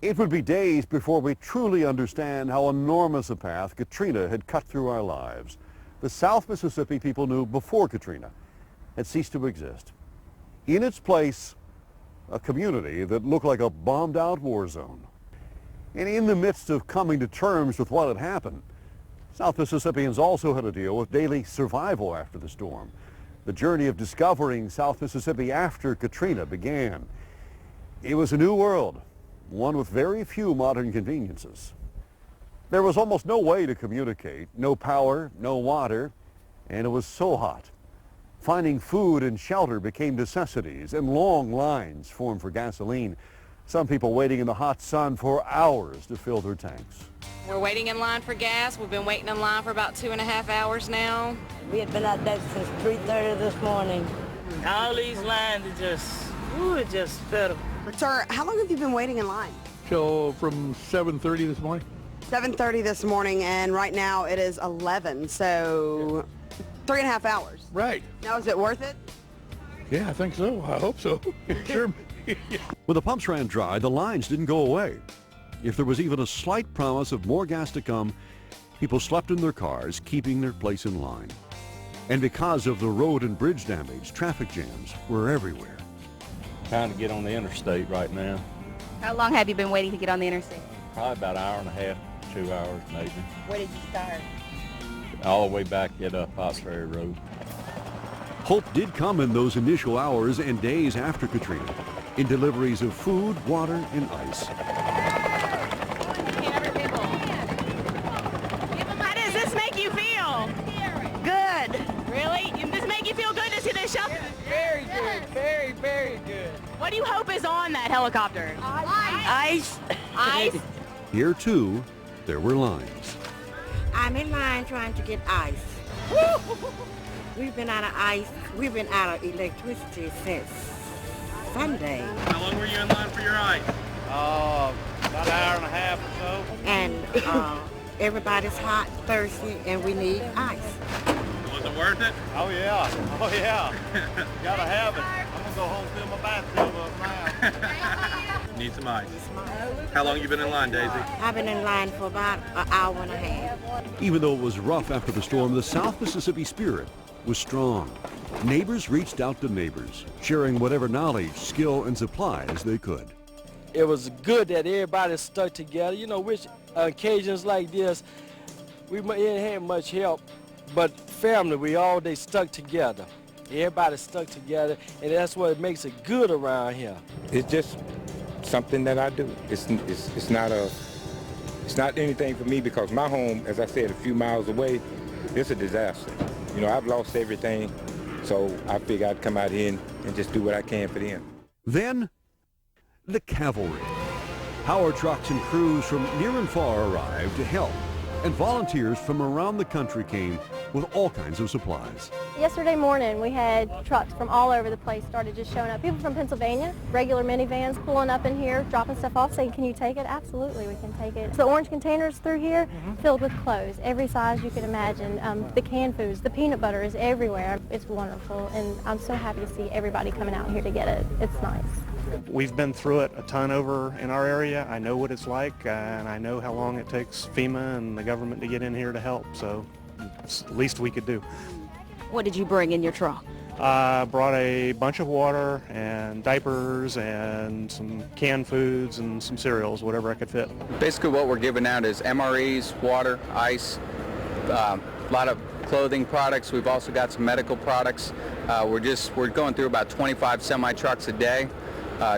It would be days before we truly understand how enormous a path Katrina had cut through our lives. The South Mississippi people knew before Katrina had ceased to exist. In its place, a community that looked like a bombed-out war zone. And in the midst of coming to terms with what had happened, South Mississippians also had to deal with daily survival after the storm. The journey of discovering South Mississippi after Katrina began. It was a new world, one with very few modern conveniences. There was almost no way to communicate, no power, no water, and it was so hot. Finding food and shelter became necessities, and long lines formed for gasoline. Some people waiting in the hot sun for hours to fill their tanks. We're waiting in line for gas. We've been waiting in line for about 2.5 hours now. We had been out there since 3:30 this morning. All these lines are just better. Sir, how long have you been waiting in line? Till from 7:30 this morning. 7:30 this morning, and right now it is 11, so 3.5 hours. Right. Now, is it worth it? Yeah, I think so. I hope so. Sure. When the pumps ran dry, the lines didn't go away. If there was even a slight promise of more gas to come, people slept in their cars, keeping their place in line. And because of the road and bridge damage, traffic jams were everywhere. Trying to get on the interstate right now. How long have you been waiting to get on the interstate? Probably about an hour and a half, 2 hours maybe. Where did you start? All the way back at Potts Ferry Road. Hope did come in those initial hours and days after Katrina, in deliveries of food, water, and ice. How does this make you feel? Good. Really? Does this make you feel good to see this shelter? Very good, very, very good. What do you hope is on that helicopter? Ice. Ice? Here, too, there were lines. I'm in line trying to get ice. We've been out of ice. We've been out of electricity since Sunday. How long were you in line for your ice? About an hour and a half or so. And everybody's hot, thirsty, and we need ice. Was it worth it? Oh yeah, Gotta have it. I'm gonna go home and fill my bathtub up now. Need some ice. How long you been in line, Daisy? I've been in line for about an hour and a half. Even though it was rough after the storm, the South Mississippi spirit was strong. Neighbors reached out to neighbors, sharing whatever knowledge, skill, and supplies they could. It was good that everybody stuck together. You know, which occasions like this, we didn't have much help, but family, they stuck together. Everybody stuck together, and that's what makes it good around here. It's just something that I do. It's not anything for me because my home, as I said, a few miles away, it's a disaster. You know, I've lost everything, so I figured I'd come out here and just do what I can for them. Then, the cavalry. Power trucks and crews from near and far arrived to help, and volunteers from around the country came with all kinds of supplies. Yesterday morning, we had trucks from all over the place started just showing up. People from Pennsylvania, regular minivans pulling up in here, dropping stuff off, saying, can you take it? Absolutely, we can take it. The orange containers through here filled with clothes, every size you could imagine. The canned foods, the peanut butter is everywhere. It's wonderful, and I'm so happy to see everybody coming out here to get it. It's nice. We've been through it a ton over in our area. I know what it's like, and I know how long it takes FEMA and the government to get in here to help, so it's the least we could do. What did you bring in your truck? I brought a bunch of water and diapers and some canned foods and some cereals, whatever I could fit. Basically what we're giving out is MREs, water, ice, a lot of clothing products. We've also got some medical products. We're going through about 25 semi-trucks a day.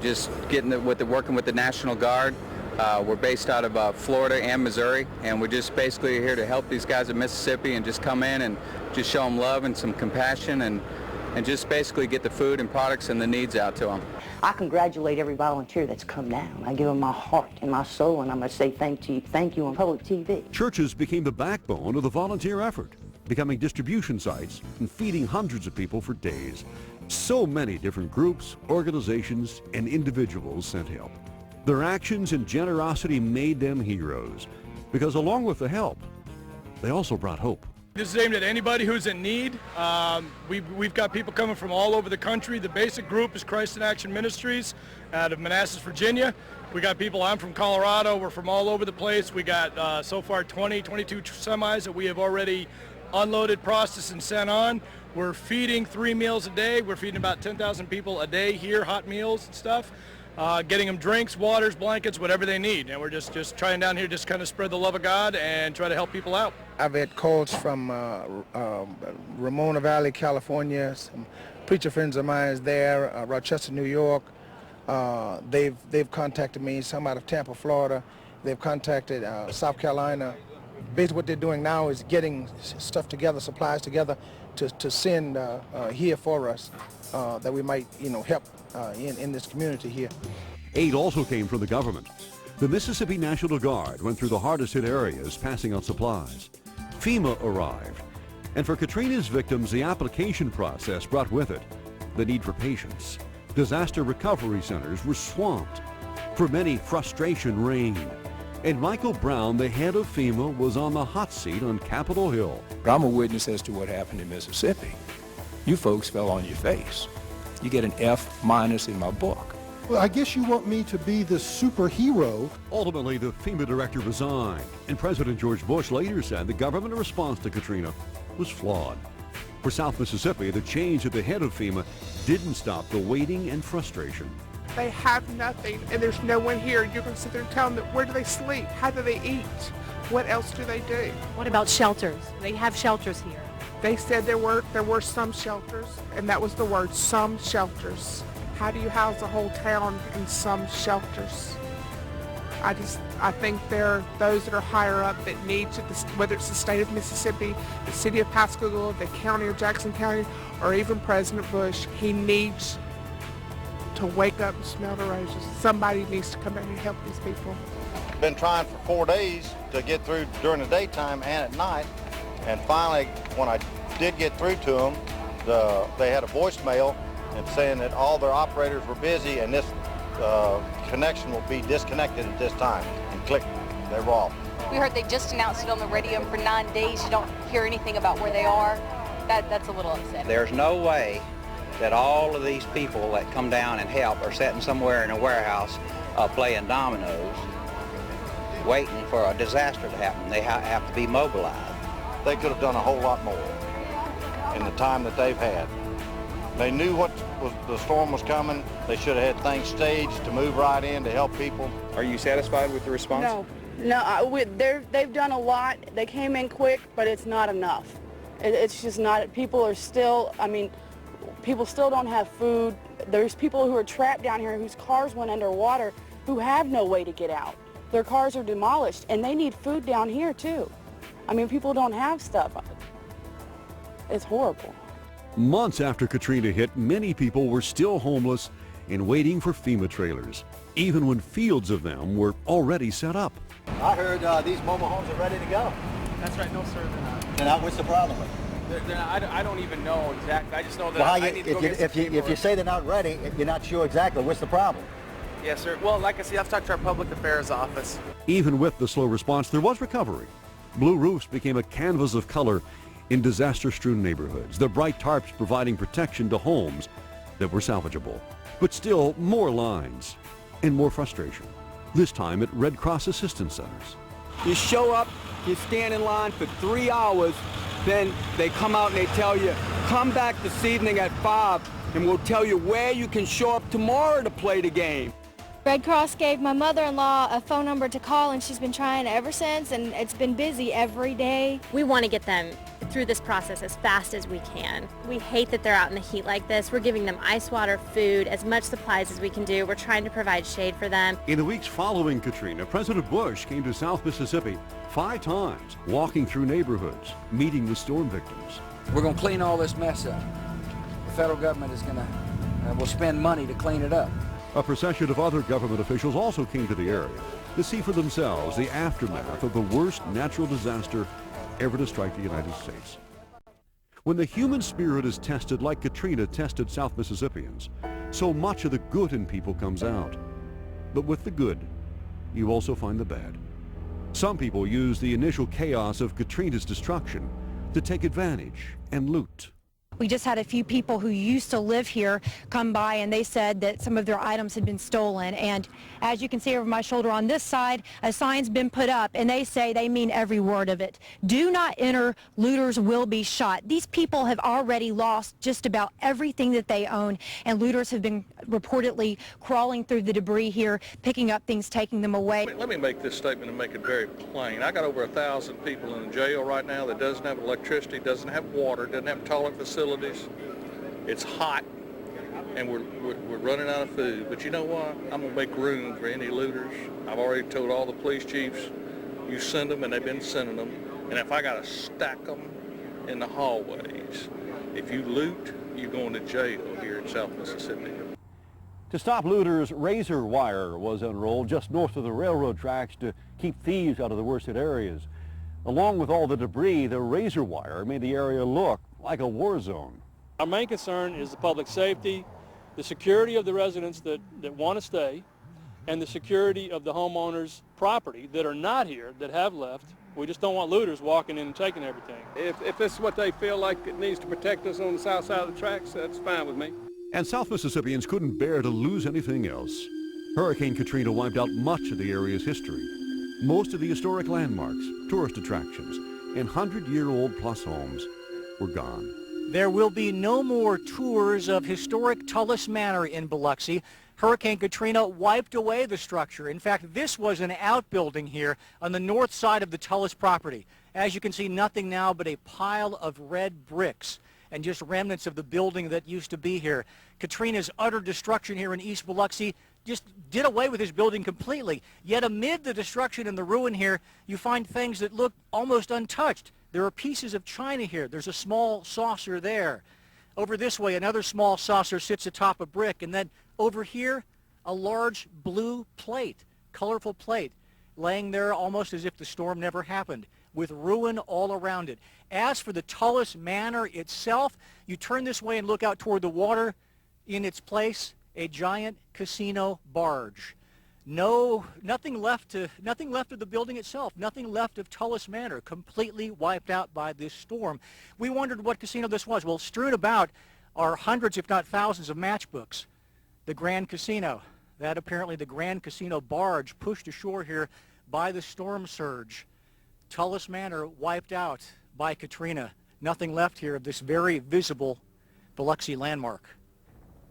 Just working with the National Guard. We're based out of Florida and Missouri, and we're just basically here to help these guys in Mississippi and just come in and just show them love and some compassion and just basically get the food and products and the needs out to them. I congratulate every volunteer that's come down. I give them my heart and my soul, and I'm going to say thank you on public TV. Churches became the backbone of the volunteer effort, becoming distribution sites and feeding hundreds of people for days. So many different groups, organizations, and individuals sent help. Their actions and generosity made them heroes, because along with the help, they also brought hope. This is aimed at anybody who's in need. We've got people coming from all over the country. The basic group is Christ in Action Ministries out of Manassas, Virginia. We got people, I'm from Colorado, we're from all over the place. We got so far 22 semis that we have already unloaded, processed, and sent on. We're feeding 3 meals a day. We're feeding about 10,000 people a day here, hot meals and stuff. Getting them drinks, waters, blankets, whatever they need. And we're just trying down here just kind of spread the love of God and try to help people out. I've had calls from Ramona Valley, California. Some preacher friends of mine is there, Rochester, New York. They've contacted me, some out of Tampa, Florida. They've contacted South Carolina. Basically what they're doing now is getting stuff together, supplies together to send here for us that we might, help in this community here. Aid also came from the government. The Mississippi National Guard went through the hardest hit areas passing out supplies. FEMA arrived. And for Katrina's victims, the application process brought with it the need for patience. Disaster recovery centers were swamped. For many, frustration reigned. And Michael Brown, the head of FEMA, was on the hot seat on Capitol Hill. I'm a witness as to what happened in Mississippi. You folks fell on your face. You get an F- in my book. Well, I guess you want me to be the superhero. Ultimately, the FEMA director resigned, and President George Bush later said the government response to Katrina was flawed. For South Mississippi, the change at the head of FEMA didn't stop the waiting and frustration. They have nothing, and there's no one here. You're going to sit there and tell them where do they sleep? How do they eat? What else do they do? What about shelters? They have shelters here. They said there were some shelters, and that was the word, some shelters. How do you house a whole town in some shelters? I think there are those that are higher up that need to, whether it's the state of Mississippi, the city of Pascagoula, the county of Jackson County, or even President Bush, he needs to wake up and smell the roses. Somebody needs to come in and help these people. Been trying for 4 days to get through during the daytime and at night, and finally, when I did get through to them, they had a voicemail and saying that all their operators were busy and this connection will be disconnected at this time. And click, they were off. We heard they just announced it on the radio, and for 9 days you don't hear anything about where they are. That's a little upsetting. There's no way that all of these people that come down and help are sitting somewhere in a warehouse playing dominoes, waiting for a disaster to happen. They have to be mobilized. They could have done a whole lot more in the time that they've had. They knew the storm was coming. They should have had things staged to move right in to help people. Are you satisfied with the response? No, they've done a lot. They came in quick, but it's not enough. It's just not, people are still, people still don't have food. There's people who are trapped down here whose cars went underwater who have no way to get out. Their cars are demolished, and they need food down here too. People don't have stuff. It's horrible. Months after Katrina hit, many people were still homeless and waiting for FEMA trailers, even when fields of them were already set up. I heard these mobile homes are ready to go. That's right. No, sir, they're not. They're not? What's the problem with them? They're not, I don't even know exactly. I just know that Well, I need to go get some paperwork. if you say they're not ready, you're not sure exactly. What's the problem? Yes, sir. Well, like I said, I've talked to our public affairs office. Even with the slow response, there was recovery. Blue roofs became a canvas of color in disaster-strewn neighborhoods, the bright tarps providing protection to homes that were salvageable. But still, more lines and more frustration, this time at Red Cross assistance centers. You show up, you stand in line for 3 hours, then they come out and they tell you, come back this evening at 5 and we'll tell you where you can show up tomorrow to play the game. Red Cross gave my mother-in-law a phone number to call, and she's been trying ever since, and it's been busy every day. We want to get them through this process as fast as we can. We hate that they're out in the heat like this. We're giving them ice water, food, as much supplies as we can do. We're trying to provide shade for them. In the weeks following Katrina, President Bush came to South Mississippi 5 times, walking through neighborhoods, meeting with storm victims. We're going to clean all this mess up. The federal government is going to, will spend money to clean it up. A procession of other government officials also came to the area to see for themselves the aftermath of the worst natural disaster ever to strike the United States. When the human spirit is tested like Katrina tested South Mississippians, so much of the good in people comes out. But with the good, you also find the bad. Some people use the initial chaos of Katrina's destruction to take advantage and loot. We just had a few people who used to live here come by, and they said that some of their items had been stolen. And as you can see over my shoulder on this side, a sign's been put up, and they say they mean every word of it. Do not enter, looters will be shot. These people have already lost just about everything that they own, and looters have been reportedly crawling through the debris here, picking up things, taking them away. Let me make this statement and make it very plain. I got over 1,000 people in the jail right now that doesn't have electricity, doesn't have water, doesn't have toilet facilities. It's hot, and we're running out of food. But you know what? I'm going to make room for any looters. I've already told all the police chiefs, you send them, and they've been sending them. And if I got to stack them in the hallways, if you loot, you're going to jail here in South Mississippi. To stop looters, razor wire was unrolled just north of the railroad tracks to keep thieves out of the worst hit areas. Along with all the debris, the razor wire made the area look like a war zone. Our main concern is the public safety, the security of the residents that want to stay, and the security of the homeowners' property that are not here, that have left. We just don't want looters walking in and taking everything. If this is what they feel like it needs to protect us on the south side of the tracks, that's fine with me. And South Mississippians couldn't bear to lose anything else. Hurricane Katrina wiped out much of the area's history. Most of the historic landmarks, tourist attractions, and 100-year-old plus homes were gone. There will be no more tours of historic Tullis Manor in Biloxi. Hurricane Katrina wiped away the structure. In fact, this was an outbuilding here on the north side of the Tullis property. As you can see, nothing now but a pile of red bricks and just remnants of the building that used to be here. Katrina's utter destruction here in East Biloxi just did away with this building completely. Yet amid the destruction and the ruin here, you find things that look almost untouched. There are pieces of china here. There's a small saucer there. Over this way, another small saucer sits atop a brick. And then over here, a large blue plate, colorful plate, laying there almost as if the storm never happened, with ruin all around it. As for the Tullis Manor itself, you turn this way and look out toward the water. In its place, a giant casino barge. Nothing left of the building itself, nothing left of Tullis Manor, completely wiped out by this storm. We wondered what casino this was. Well, strewn about are hundreds, if not thousands, of matchbooks. The Grand Casino, that apparently the Grand Casino barge pushed ashore here by the storm surge. Tullis Manor wiped out by Katrina. Nothing left here of this very visible Biloxi landmark.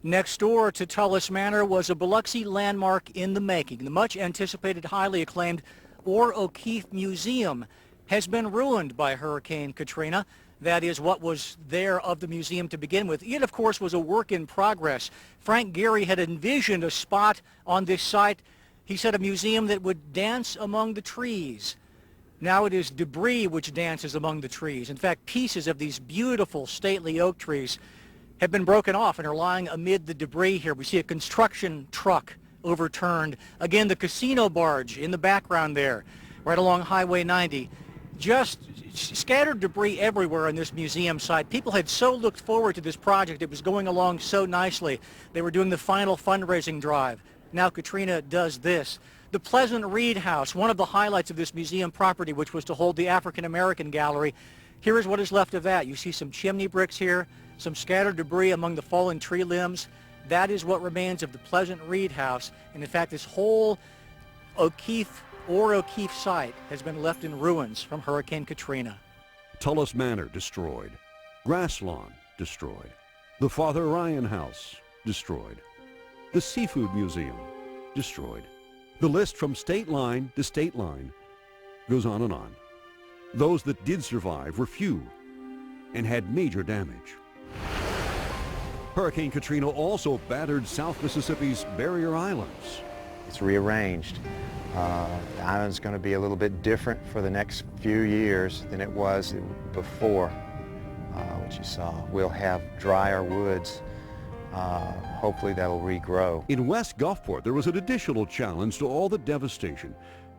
Next door to Tullis Manor was a Biloxi landmark in the making. The much anticipated, highly acclaimed Orr O'Keefe Museum has been ruined by Hurricane Katrina. That is what was there of the museum to begin with. It, of course, was a work in progress. Frank Gehry had envisioned a spot on this site. He said a museum that would dance among the trees. Now it is debris which dances among the trees. In fact, pieces of these beautiful, stately oak trees have been broken off and are lying amid the debris here. We see a construction truck overturned. Again, the casino barge in the background there, right along Highway 90. Just scattered debris everywhere on this museum site. People had so looked forward to this project. It was going along so nicely. They were doing the final fundraising drive. Now Katrina does this. The Pleasant Reed House, one of the highlights of this museum property, which was to hold the African American Gallery. Here is what is left of that. You see some chimney bricks here, some scattered debris among the fallen tree limbs. That is what remains of the Pleasant Reed House. And in fact, this whole Orr O'Keefe site has been left in ruins from Hurricane Katrina. Tullis Manor destroyed. Grass lawn destroyed. The Father Ryan House destroyed. The Seafood Museum destroyed. The list from state line to state line goes on and on. Those that did survive were few and had major damage. Hurricane Katrina also battered South Mississippi's barrier islands. It's rearranged. The island's going to be a little bit different for the next few years than it was before, what you saw. We'll have drier woods. Hopefully that'll regrow. In West Gulfport, there was an additional challenge to all the devastation.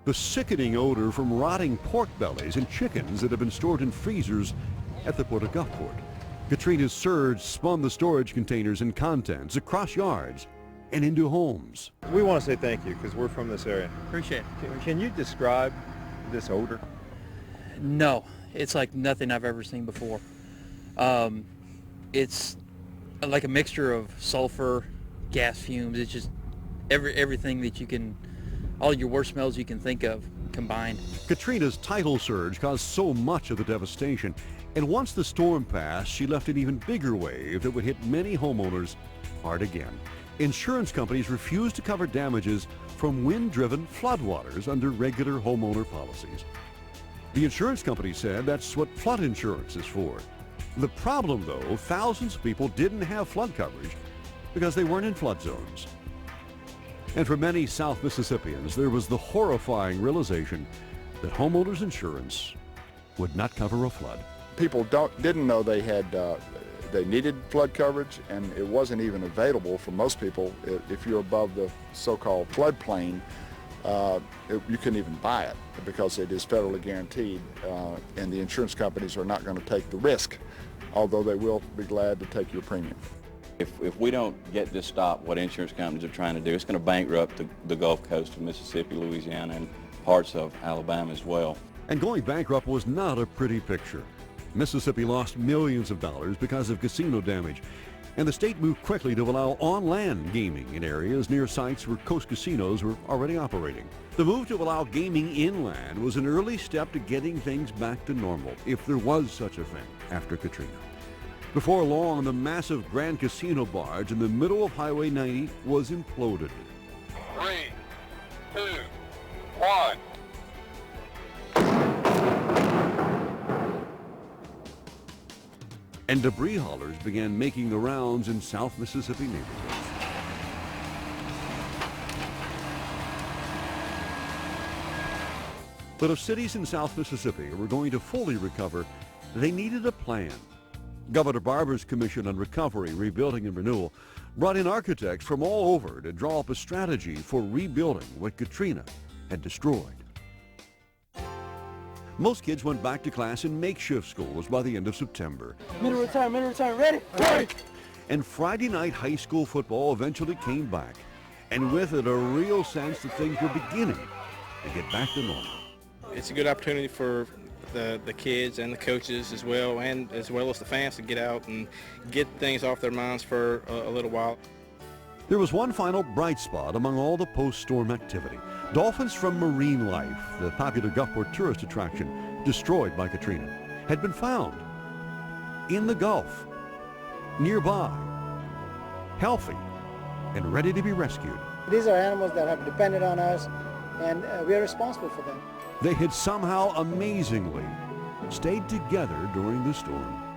The sickening odor from rotting pork bellies and chickens that have been stored in freezers at the port of Gulfport. Katrina's surge spun the storage containers and contents across yards and into homes. We want to say thank you because we're from this area. Appreciate it. Can you describe this odor? No, it's like nothing I've ever seen before. It's like a mixture of sulfur, gas fumes. It's just everything that you can, all your worst smells you can think of combined. Katrina's tidal surge caused so much of the devastation, and once the storm passed, she left an even bigger wave that would hit many homeowners hard again. Insurance companies refused to cover damages from wind-driven floodwaters under regular homeowner policies. The insurance company said that's what flood insurance is for. The problem, though, thousands of people didn't have flood coverage because they weren't in flood zones. And for many South Mississippians, there was the horrifying realization that homeowners insurance would not cover a flood. People didn't know they had they needed flood coverage, and it wasn't even available for most people. If you're above the so-called floodplain, you couldn't even buy it because it is federally guaranteed, and the insurance companies are not going to take the risk, although they will be glad to take your premium. If we don't get this stopped, what insurance companies are trying to do, it's going to bankrupt the Gulf Coast of Mississippi, Louisiana, and parts of Alabama as well. And going bankrupt was not a pretty picture. Mississippi lost millions of dollars because of casino damage, and the state moved quickly to allow on-land gaming in areas near sites where coast casinos were already operating. The move to allow gaming inland was an early step to getting things back to normal, if there was such a thing, after Katrina. Before long, the massive Grand Casino barge in the middle of Highway 90 was imploded. 3, 2, 1. And debris haulers began making the rounds in South Mississippi neighborhoods. But if cities in South Mississippi were going to fully recover, they needed a plan. Governor Barber's Commission on Recovery, Rebuilding, and Renewal brought in architects from all over to draw up a strategy for rebuilding what Katrina had destroyed. Most kids went back to class in makeshift schools by the end of September. Middle return, ready? Ready! And Friday night high school football eventually came back, and with it a real sense that things were beginning to get back to normal. It's a good opportunity for the kids and the coaches as well, and as well as the fans to get out and get things off their minds for a little while. There was one final bright spot among all the post-storm activity. Dolphins from Marine Life, the popular Gulfport tourist attraction destroyed by Katrina, had been found in the Gulf, nearby, healthy, and ready to be rescued. These are animals that have depended on us, and we are responsible for them. They had somehow amazingly stayed together during the storm.